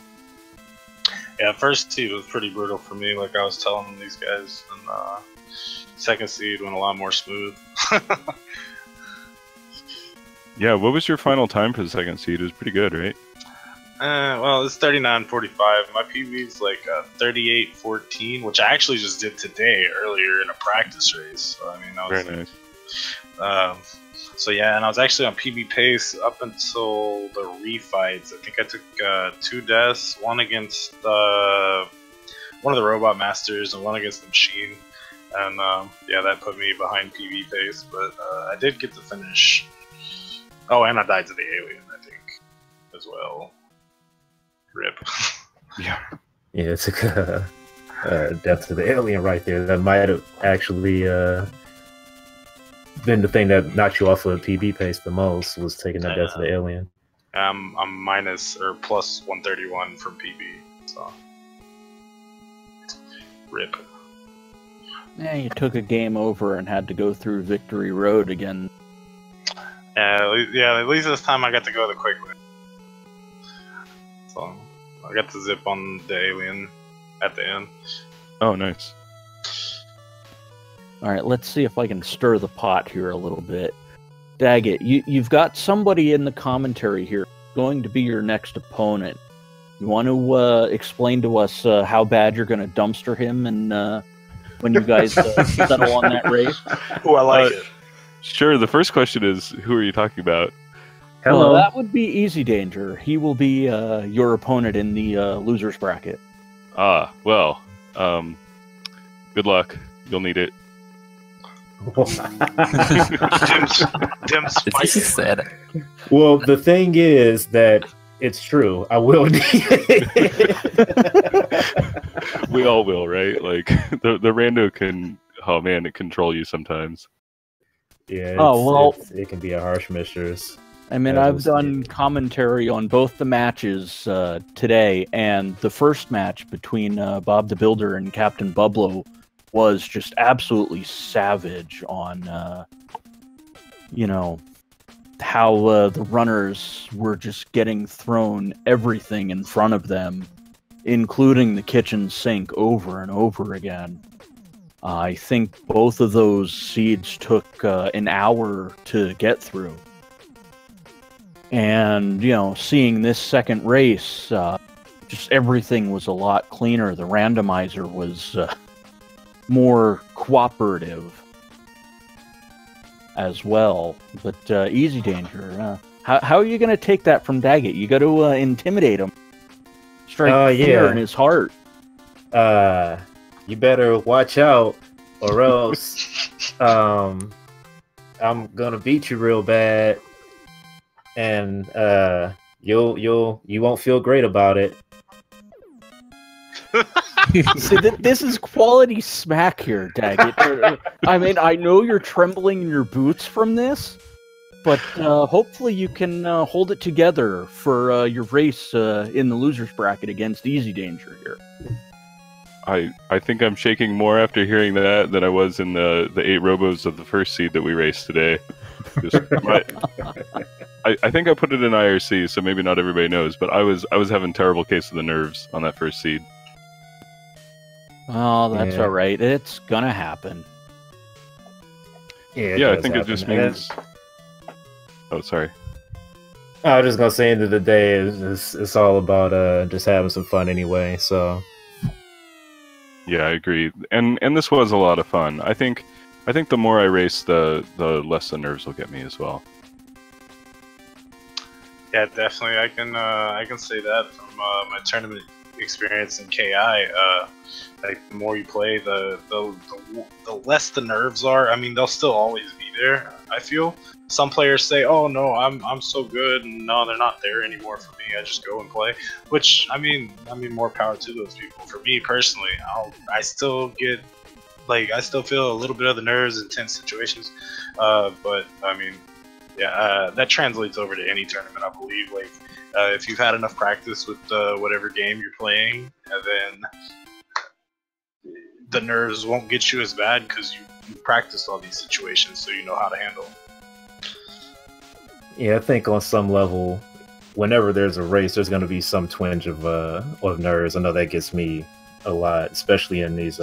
Yeah, first seed was pretty brutal for me, like I was telling these guys, and second seed went a lot more smooth. Yeah, what was your final time for the second seed? It was pretty good, right? Well, it's 39:45. My PB's like 38:14, which I actually just did today, earlier in a practice race. So, I mean, that was very nice. So yeah, and I was actually on PB pace up until the refights. I think I took 2 deaths, one against one of the Robot Masters and one against the Machine. And yeah, that put me behind PB pace, but I did get to finish. Oh, and I died to the Alien, I think, as well. Rip. Yeah, it took death to the Alien right there. That might have actually... been the thing that knocked you off of PB pace the most, was taking that death to the Alien. I'm minus or plus 131 from PB, so rip. Yeah, you took a game over and had to go through Victory Road again. Yeah, at least this time I got to go the quick win. So I got to zip on the Alien at the end. Oh, nice. All right, let's see if I can stir the pot here a little bit. Dagit, you've got somebody in the commentary here going to be your next opponent. You want to explain to us how bad you're going to dumpster him, and when you guys settle on that race? Oh, I like it. Sure. The first question is, who are you talking about? Hello. Well, that would be Easy Danger. He will be your opponent in the losers bracket. Ah, well, good luck. You'll need it. Tim's This is sad. Well, the thing is that it's true. I will need it. We all will, right? Like the rando can, oh man, it control you sometimes. Yeah. It can be a harsh mistress. I mean, I've done commentary on both the matches today, and the first match between Bob the Builder and Captain Bublo was just absolutely savage on, you know, how the runners were just getting thrown everything in front of them, including the kitchen sink, over and over again. I think both of those seeds took an hour to get through. And, seeing this second race, just everything was a lot cleaner. The randomizer was more cooperative as well. But Easy Danger, how are you going to take that from Dagit? You got to intimidate him. Strike fear in his heart. You better watch out, or else I'm gonna beat you real bad, and you won't feel great about it. See, this is quality smack here, Daggett. I mean, I know you're trembling in your boots from this, but hopefully you can hold it together for your race in the loser's bracket against Easy Danger here. I think I'm shaking more after hearing that than I was in the 8 robos of the first seed that we raced today. I think I put it in IRC, so maybe not everybody knows, but I was having terrible case of the nerves on that first seed. Oh, that's all right. It's gonna happen. Yeah, I think it just means. Oh, sorry. I was just gonna say, end of the day, it's all about just having some fun anyway. So. Yeah, I agree, and this was a lot of fun. I think the more I race, the less the nerves will get me as well. Yeah, definitely. I can say that from my tournament experience in KI. Like the more you play, the less the nerves are. I mean, they'll still always be there. I feel some players say, "Oh no, I'm so good," and no, they're not there anymore for me. I just go and play. Which I mean, more power to those people. For me personally, I still get I still feel a little bit of the nerves in tense situations. But I mean, yeah, that translates over to any tournament, I believe. If you've had enough practice with whatever game you're playing, and then the nerves won't get you as bad because you practiced all these situations, so you know how to handle them. Yeah, I think on some level, whenever there's a race, there's going to be some twinge of nerves. I know that gets me a lot, especially in these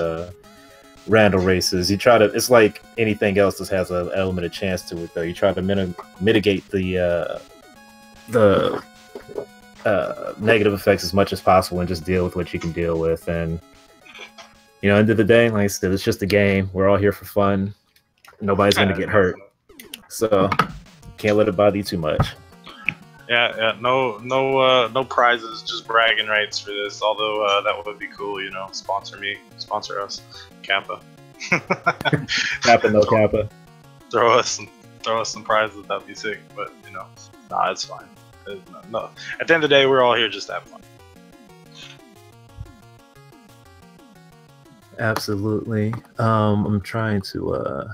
random races. You try to, it's like anything else that has an element of chance to it, though. You try to mitigate the negative effects as much as possible and just deal with what you can deal with. And end of the day, like I said, it's just a game. We're all here for fun. Nobody's going to get hurt, so can't let it bother you too much. Yeah, no prizes, just bragging rights for this. Although that would be cool, sponsor me, sponsor us, Kappa. Kappa, no Kappa. Throw us some prizes. That'd be sick. But nah, it's fine. No, at the end of the day, we're all here just to have fun. Absolutely. I'm trying to.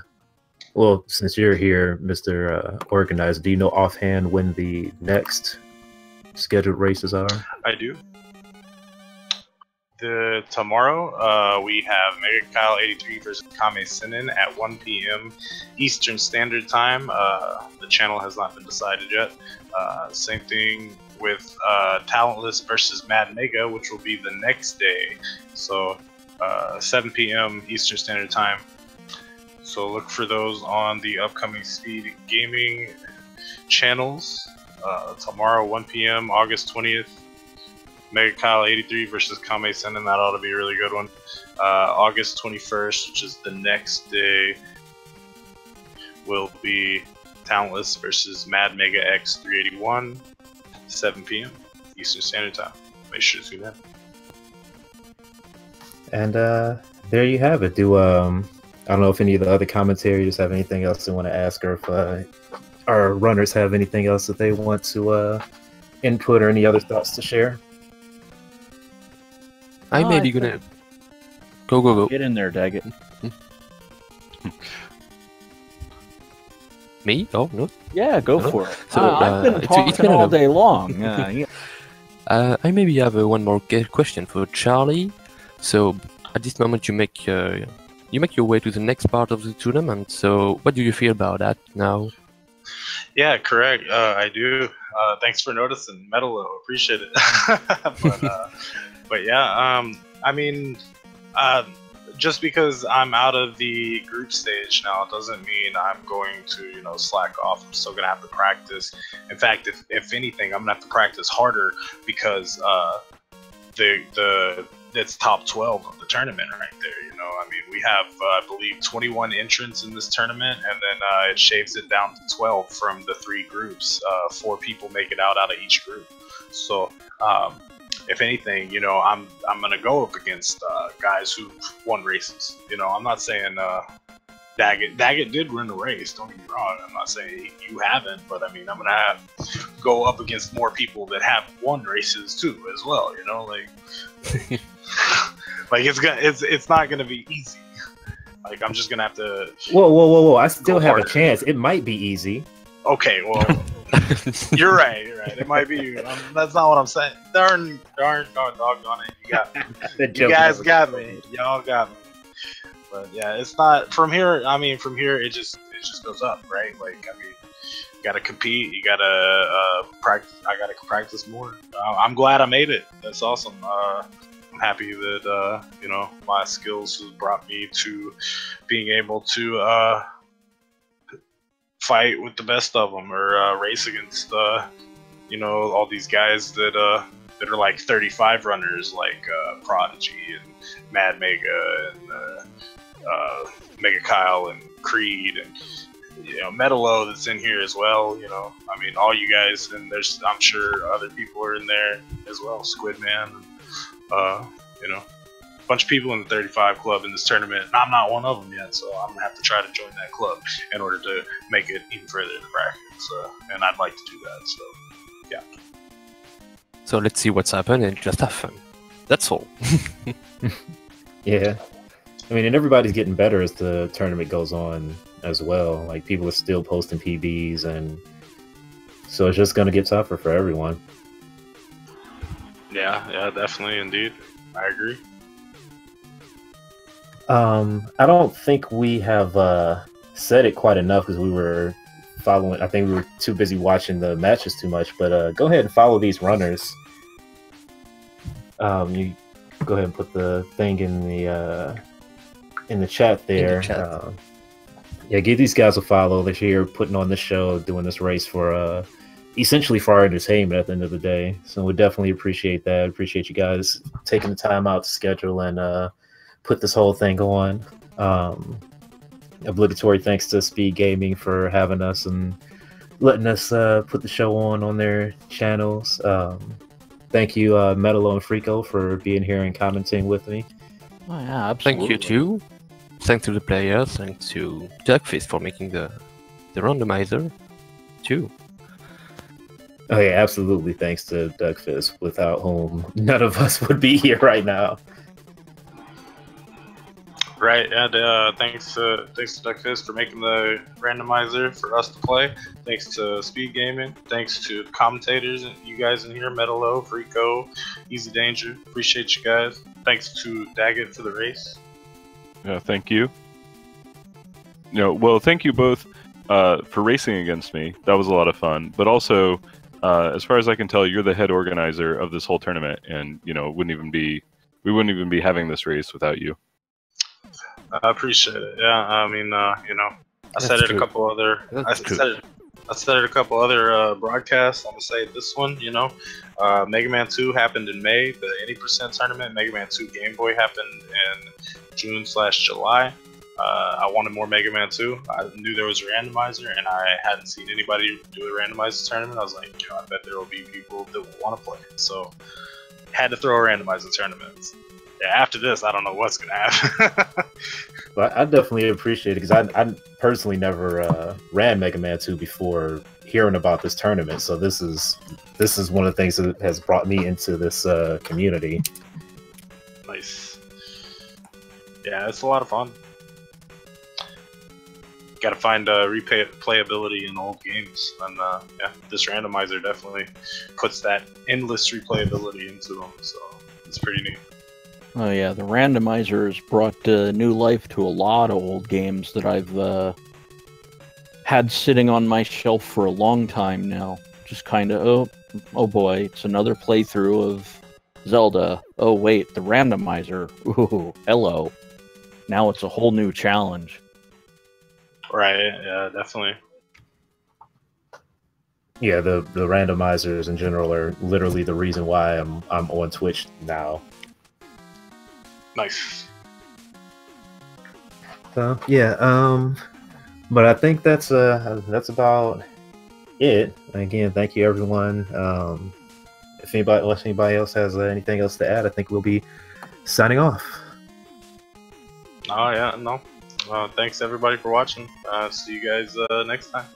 Well, since you're here, Mr. Organizer, do you know offhand when the next scheduled races are? I do. Tomorrow, we have Mega Kyle 83 versus Kame Sinin at 1 p.m. Eastern Standard Time. The channel has not been decided yet. Same thing with Talentless versus Mad Mega, which will be the next day. So 7 p.m. Eastern Standard Time. So look for those on the upcoming Speed Gaming channels. Tomorrow, 1 p.m., August 20th, Mega Kyle 83 versus Kame Senen. That ought to be a really good one. August 21st, which is the next day, will be Talentless versus Mad Mega X 381, 7 p.m. Eastern Standard Time. Make sure to tune in. And there you have it. I don't know if any of the other commentators have anything else they want to ask, or if our runners have anything else that they want to input, or any other thoughts to share. I may be gonna go. Get in there, Daggett. Me? Oh no. Yeah, go for it. So, I've been talking all day long. Yeah. I maybe have one more question for Charlie. So at this moment, you make your way to the next part of the tournament. So what do you feel about that now? Yeah, correct. But yeah, I mean, just because I'm out of the group stage now doesn't mean I'm going to, you know, slack off. I'm still gonna have to practice. In fact, if anything, I'm gonna have to practice harder because it's top 12 of the tournament right there. You know, I mean, we have I believe 21 entrants in this tournament, and then it shaves it down to 12 from the 3 groups. 4 people make it out of each group. So if anything, you know, I'm gonna go up against guys who won races. You know, I'm not saying Dagit did win the race. Don't get me wrong. I'm not saying you haven't, but I mean, I'm gonna have to go up against more people that have won races too, as well. You know, like, like it's not gonna be easy. Like, I'm just gonna have to. Whoa! I still have a chance. It might be easy. Okay, well, you're right. It might be. That's not what I'm saying. Darn, doggone it. You guys got me. Y'all got me. But yeah, it's not from here. I mean, from here, it just goes up, right? Like, I mean, you gotta compete. You gotta practice. I gotta practice more. I'm glad I made it. That's awesome. I'm happy that you know, my skills has brought me to being able to fight with the best of them, or race against you know, all these guys that are like 35 runners, like Prodigy and Mad Mega and Mega Kyle and Creed, and you know, Metalo that's in here as well. You know, I mean, all you guys, and I'm sure other people are in there as well. Squidman, you know, a bunch of people in the 35 club in this tournament, and I'm not one of them yet, so I'm gonna have to try to join that club in order to make it even further in the brackets. And I'd like to do that. So yeah. So let's see what's happened and just have fun. That's all. Yeah. I mean, and everybody's getting better as the tournament goes on as well. Like, people are still posting PBs, and so it's just going to get tougher for everyone. Yeah, definitely, indeed. I agree. I don't think we have said it quite enough because we were following. I think we were too busy watching the matches too much. But go ahead and follow these runners. You go ahead and put the thing in the chat there. Yeah, give these guys a follow. They're here putting on this show, doing this race for essentially for our entertainment at the end of the day. So we definitely appreciate that. Appreciate you guys taking the time out to schedule and put this whole thing on. Obligatory thanks to Speed Gaming for having us and letting us put the show on their channels. Thank you, Metalo and Frico, for being here and commenting with me. Oh, yeah, absolutely. Thank you too. Thanks to the players. Thanks to Duckfist for making the randomizer too. Oh yeah, absolutely. Thanks to Duckfist, without whom none of us would be here right now. Right, and thanks to Duckfist for making the randomizer for us to play. Thanks to Speed Gaming. Thanks to the commentators, you guys in here, Metalo, Frico, Easy Danger. Appreciate you guys. Thanks to Dagit for the race. Yeah, thank you. Well, thank you both for racing against me. That was a lot of fun. But also, as far as I can tell, you're the head organizer of this whole tournament, and we wouldn't even be having this race without you. I appreciate it. Yeah, I mean, I said it a couple other. I said it a couple other broadcasts. I'm gonna say this one. Mega Man 2 happened in May. The 80% tournament, Mega Man 2 Game Boy, happened in June/July. I wanted more Mega Man 2. I knew there was a randomizer, and I hadn't seen anybody do a randomizer tournament. I was like, I bet there will be people that will want to play. So, had to throw a randomizer tournament. Yeah, after this, I don't know what's gonna happen. But I definitely appreciate it because I personally never ran Mega Man 2 before hearing about this tournament. So this is one of the things that has brought me into this community. Nice. Yeah, it's a lot of fun. Got to find replayability in old games, and yeah, this randomizer definitely puts that endless replayability into them. So it's pretty neat. Oh yeah, the randomizer has brought new life to a lot of old games that I've had sitting on my shelf for a long time now. Just kind of, oh boy, it's another playthrough of Zelda. Oh wait, the randomizer. Ooh, hello. Now it's a whole new challenge. Right, yeah, definitely. Yeah, the randomizers in general are literally the reason why I'm on Twitch now. Nice. So yeah, but I think that's about it. Again, thank you everyone. If anybody else has anything else to add, I think we'll be signing off. Oh yeah, no. Thanks everybody for watching. See you guys next time.